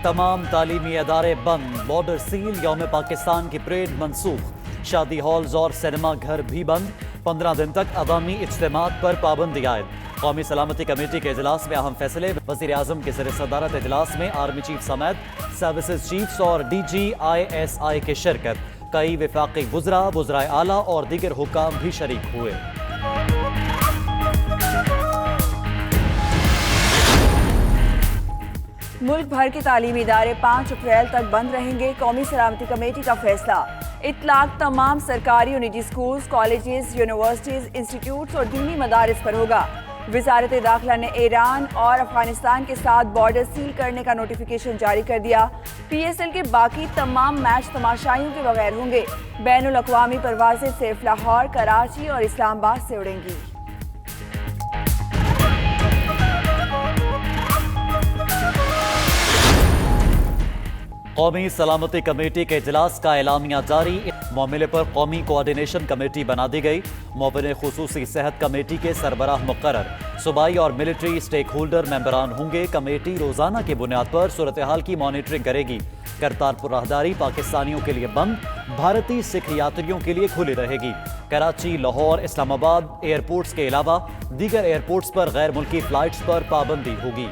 तमाम तालीमी अदारे बंद, बॉर्डर सील, यौम पाकिस्तान की परेड मनसूख, शादी हॉल्स और सिनेमा घर भी बंद, 15 दिन तक अवामी इज्तिमात पर पाबंदी आयद। कौमी सलामती कमेटी के इजलास में अहम फैसले, वज़ीर आज़म के ज़रिए सदारत इजलास में आर्मी चीफ समेत सर्विसेज चीफ्स और DGISI की शिरकत। कई वफाकी वज़राए आला और दीगर हुक्काम भी शरीक हुए। मुल्क भर के तालीमी इदारे 5 अप्रैल तक बंद रहेंगे, कौमी सलामती कमेटी का फैसला। इतलाक तमाम सरकारी और निजी स्कूल्स, कॉलेजेस, यूनिवर्सिटीज, इंस्टीट्यूट्स और दीनी मदारिस पर होगा। वजारत दाखिला ने ईरान और अफगानिस्तान के साथ बॉर्डर सील करने का नोटिफिकेशन जारी कर दिया। PSL के बाकी तमाम मैच तमाशाइयों के बगैर होंगे। बैनुल अक़वामी परवाज़ें सिर्फ लाहौर, कराची और इस्लामाबाद से उड़ेंगी। कौमी सलामती कमेटी के इजलास का एलामिया जारी, मामले पर कौमी कोऑर्डिनेशन कमेटी बना दी गई। मुअव्विन खुसूसी सेहत कमेटी के सरबराह मुकर्रर, सूबाई और मिलिट्री स्टेक होल्डर मेंबरान होंगे। कमेटी रोजाना की बुनियाद पर सूरत हाल की मॉनिटरिंग करेगी। करतारपुर राहदारी पाकिस्तानियों के लिए बंद, भारतीय सिख यात्रियों के लिए खुली रहेगी। कराची, लाहौर, इस्लामाबाद एयरपोर्ट्स के अलावा दीगर एयरपोर्ट्स पर गैर मुल्की फ्लाइट्स पर पाबंदी होगी।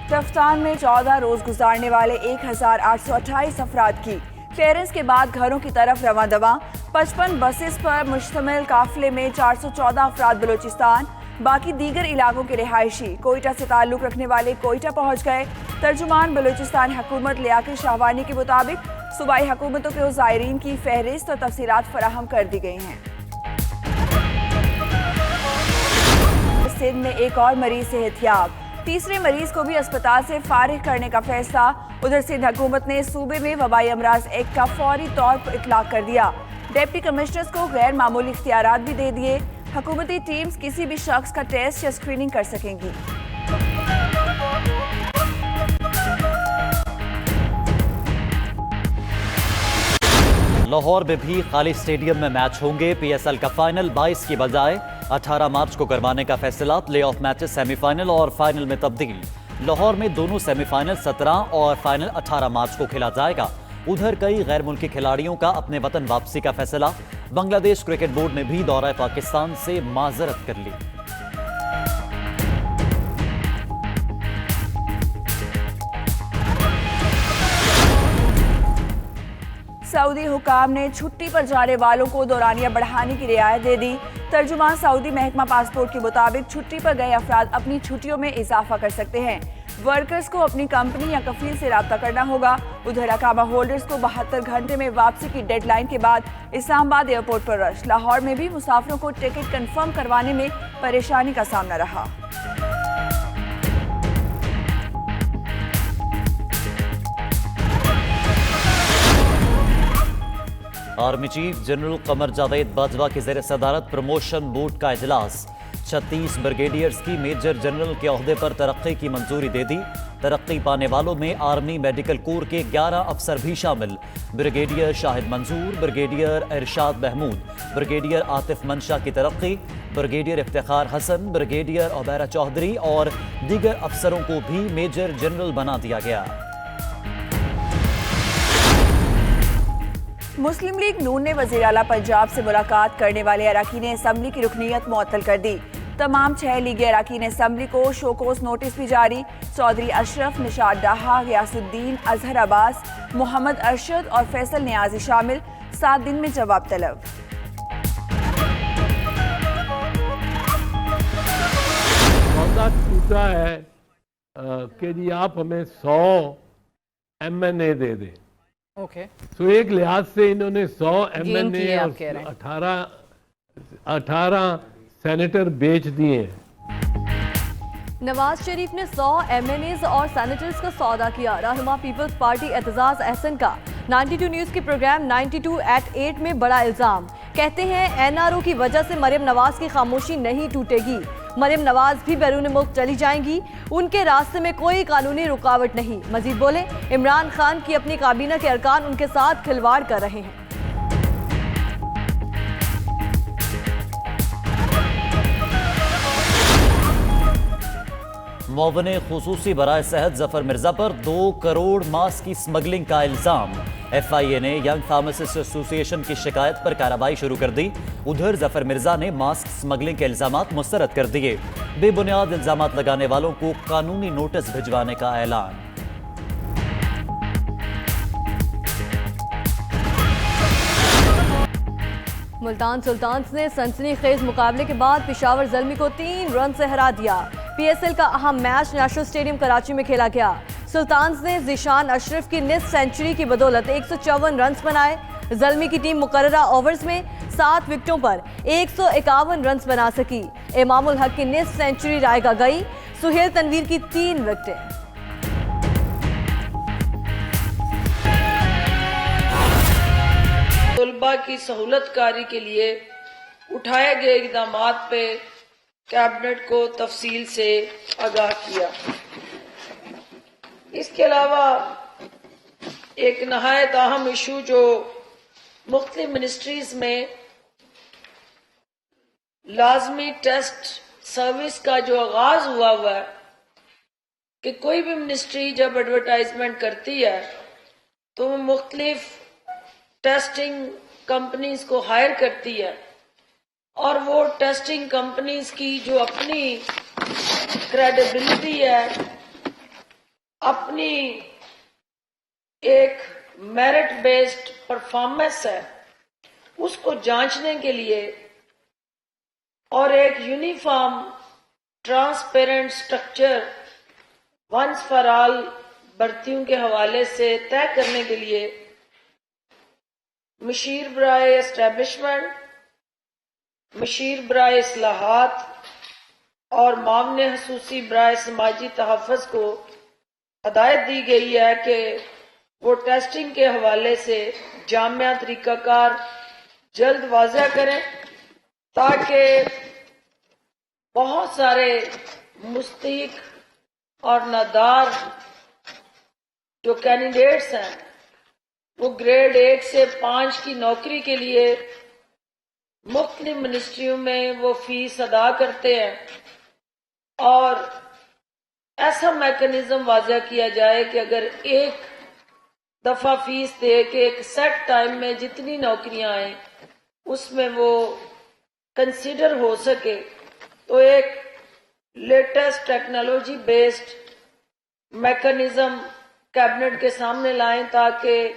रफ्तान में 14 रोज गुजारने वाले 1828 अफराद की क्लियरेंस के बाद घरों की तरफ रवां दवा। 55 बसेस पर मुश्तमिल काफिले में 414 अफराद बलूचिस्तान, बाकी दीगर इलाकों के रिहायशी कोयटा से ताल्लुक रखने वाले कोयटा पहुंच गए। तर्जुमान बलूचिस्तान हुकूमत लियाकत शाहवानी के मुताबिक सूबाई हुकूमतों के ज़ायरीन की फहरिस्त और तफसीलात फराहम कर दी गई हैं। सिंध में एक और मरीज सेहतयाब, तीसरे मरीज को भी अस्पताल से फारिग करने का फैसला। उधर सिंध हुकूमत ने सूबे में वबाई अमराज एक्ट का फौरी तौर पर इतलाक कर दिया। डिप्टी कमिश्नर्स को गैर मामूली इख्तियारात भी दे दिए। हुकूमती टीम्स किसी भी शख्स का टेस्ट या स्क्रीनिंग कर सकेंगी। लाहौर में भी खाली स्टेडियम में मैच होंगे। PSL का फाइनल 22 की बजाय 18 मार्च को करवाने का फैसला। प्ले ऑफ मैचेस सेमीफाइनल और फाइनल में तब्दील। लाहौर में दोनों सेमीफाइनल 17 और फाइनल 18 मार्च को खेला जाएगा। उधर कई गैर मुल्की खिलाड़ियों का अपने वतन वापसी का फैसला। बांग्लादेश क्रिकेट बोर्ड ने भी दौरा पाकिस्तान से माजरत कर ली। सऊदी हुकाम ने छुट्टी पर जाने वालों को दौरानिया बढ़ाने की रियायत दे दी। तर्जुमान सऊदी महकमा पासपोर्ट के मुताबिक छुट्टी पर गए अफराद अपनी छुट्टियों में इजाफा कर सकते हैं। वर्कर्स को अपनी कंपनी या कफील से राब्ता करना होगा। उधर अकामा होल्डर्स को 72 घंटे में वापसी की डेडलाइन के बाद इस्लामाबाद एयरपोर्ट पर रश। लाहौर में भी मुसाफिरों को टिकट कंफर्म करवाने में परेशानी का सामना रहा। Army chief general Qamar Javed Bajwa की ज़ेर सदारत प्रमोशन बोर्ड का इजलास। 36 ब्रिगेडियर्स की मेजर जनरल के ओहदे पर तरक्की की मंजूरी दे दी। तरक्की पाने वालों में आर्मी मेडिकल कोर के 11 अफसर भी शामिल। ब्रिगेडियर शाहिद मंसूर, ब्रिगेडियर इरशाद महमूद, ब्रिगेडियर आतिफ मंशा की तरक्की, ब्रिगेडियर इफ्तिखार हसन, ब्रिगेडियर उबैरा चौधरी और दीगर अफसरों को भी मेजर जनरल बना दिया गया। मुस्लिम लीग नून ने वज़ीर आला पंजाब से मुलाकात करने वाले अरकान असम्बली की रुकनीयत मुअत्तल कर दी। तमाम 6 लीगी अरकान असम्बली को शोकोस नोटिस भी जारी। चौधरी अशरफ, निशात डाहा, गयासुद्दीन, अजहर अब्बास, मोहम्मद अरशद और फैसल नियाजी शामिल। 7 दिन में जवाब तलब। वादा टूटा है कि जी आप हमें 100 MNA दे दें। तो एक लिहाज से इन्होंने 100 MNA और 18 सेनेटर बेच दिए हैं। नवाज शरीफ ने 100 MNAs और सेनेटर्स का सौदा किया। रहनुमा पीपल्स पार्टी एतजाज अहसन का 92 न्यूज के प्रोग्राम 92@8 में बड़ा इल्जाम। कहते हैं NRO की वजह से मरियम नवाज की खामोशी नहीं टूटेगी। मरियम नवाज भी बैरून मुल्क चली जाएंगी, उनके रास्ते में कोई कानूनी रुकावट नहीं। मजीद बोले, इमरान खान की अपनी काबीना के अरकान उनके साथ खिलवाड़ कर रहे हैं। معاون خصوصی برائے صحت ظفر مرزا پر 2 کروڑ ماسک کی سمگلنگ کا الزام۔ ایف آئی اے نے ینگ فارماسسٹ ایسوسی ایشن کی شکایت پر کارروائی شروع کر دی۔ ادھر ظفر مرزا نے ماسک سمگلنگ کے الزامات مسترد کر دیے۔ بے بنیاد الزامات لگانے والوں کو قانونی نوٹس بھجوانے کا اعلان۔ ملتان سلطانز نے سنسنی خیز مقابلے کے بعد پشاور زلمی کو 3 رن سے ہرا دیا۔ پی ایس ایل کا اہم میچ نیشنل اسٹیڈیم کراچی میں کھیلا گیا۔ سلطانز نے ذیشان اشرف کی نصف سینچری کی بدولت 154 رنز بنائے۔ زلمی کی ٹیم مقررہ اوورز میں 7 وکٹوں پر 151 رنز بنا سکی۔ امام الحق کی نصف سینچری رائے گا گئی۔ سہیل تنویر کی 3 وکٹیں۔ طلباء کی سہولت کاری کے لیے اٹھائے گئے اقدامات پہ کیبنٹ کو تفصیل سے آگاہ کیا۔ اس کے علاوہ ایک نہایت اہم ایشو جو مختلف منسٹریز میں لازمی ٹیسٹ سروس کا جو آغاز ہوا ہے کہ کوئی بھی منسٹری جب ایڈورٹائزمنٹ کرتی ہے تو وہ مختلف ٹیسٹنگ کمپنیز کو ہائر کرتی ہے، اور وہ ٹیسٹنگ کمپنیز کی جو اپنی کریڈیبلٹی ہے، اپنی ایک میرٹ بیسڈ پرفارمنس ہے، اس کو جانچنے کے لیے اور ایک uniform transparent structure once for all بھرتیوں کے حوالے سے طے کرنے کے لیے مشیر برائے اسٹیبلشمنٹ، مشیر برائے اصلاحات اور معاون خصوصی برائے سماجی تحفظ کو ہدایت دی گئی ہے کہ وہ ٹیسٹنگ کے حوالے سے جامع طریقہ کار جلد واضح کریں، تاکہ بہت سارے مستحق اور نادار جو کینڈیڈیٹس ہیں وہ گریڈ 1 سے 5 کی نوکری کے لیے مختلف منسٹریوں میں وہ فیس ادا کرتے ہیں، اور ایسا میکنزم واضح کیا جائے کہ اگر ایک دفعہ فیس دے کے ایک سیٹ ٹائم میں جتنی نوکریاں آئیں اس میں وہ کنسیڈر ہو سکے، تو ایک latest technology based mechanism cabinet کے سامنے لائیں، تاکہ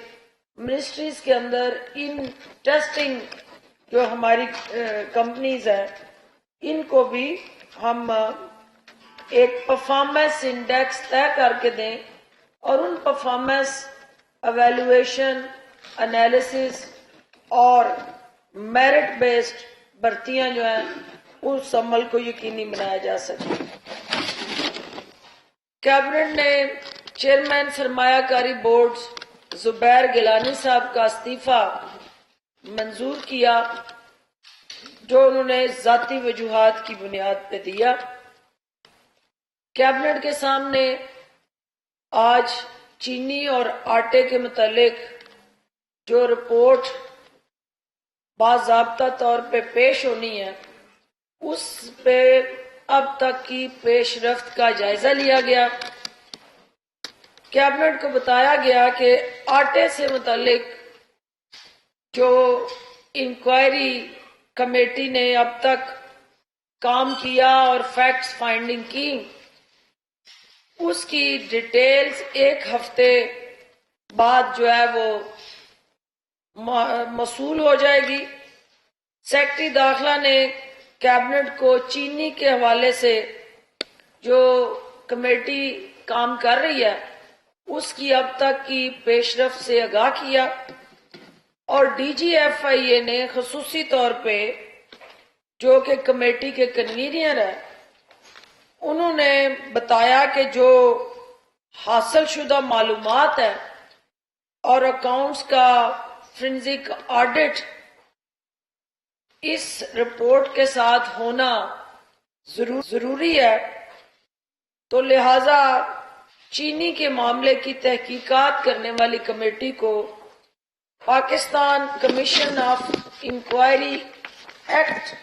منسٹریز کے اندر ان ٹیسٹنگ جو ہماری کمپنیز ہیں ان کو بھی ہم ایک پرفارمنس انڈیکس طے کر کے دیں، اور ان پرفارمنس ایویلویشن انالیسس اور میرٹ بیسڈ بھرتیاں جو ہیں اس عمل کو یقینی بنایا جا سکے۔ کیبنٹ نے چیئرمین سرمایہ کاری بورڈ زبیر گیلانی صاحب کا استعفیٰ منظور کیا، جو انہوں نے ذاتی وجوہات کی بنیاد پہ دیا۔ کیبنٹ کے سامنے آج چینی اور آٹے کے متعلق جو رپورٹ باضابطہ طور پہ پیش ہونی ہے اس پہ اب تک کی پیش رفت کا جائزہ لیا گیا۔ کیبنٹ کو بتایا گیا کہ آٹے سے متعلق جو انکوائری کمیٹی نے اب تک کام کیا اور فیکٹس فائنڈنگ کی، اس کی ڈیٹیلز 1 ہفتے بعد جو ہے وہ موصول ہو جائے گی۔ سیکرٹری داخلہ نے کیبنٹ کو چینی کے حوالے سے جو کمیٹی کام کر رہی ہے اس کی اب تک کی پیش رفت سے آگاہ کیا، اور ڈی جی ایف آئی اے نے خصوصی طور پہ جو کہ کمیٹی کے کنوینر ہیں انہوں نے بتایا کہ جو حاصل شدہ معلومات ہیں اور اکاؤنٹس کا فرینزک آڈٹ اس رپورٹ کے ساتھ ہونا ضروری ہے، تو لہذا چینی کے معاملے کی تحقیقات کرنے والی کمیٹی کو Pakistan commission of inquiry act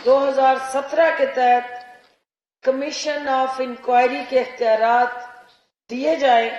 2017 کے تحت کمیشن آف انکوائری کے اختیارات دیے جائیں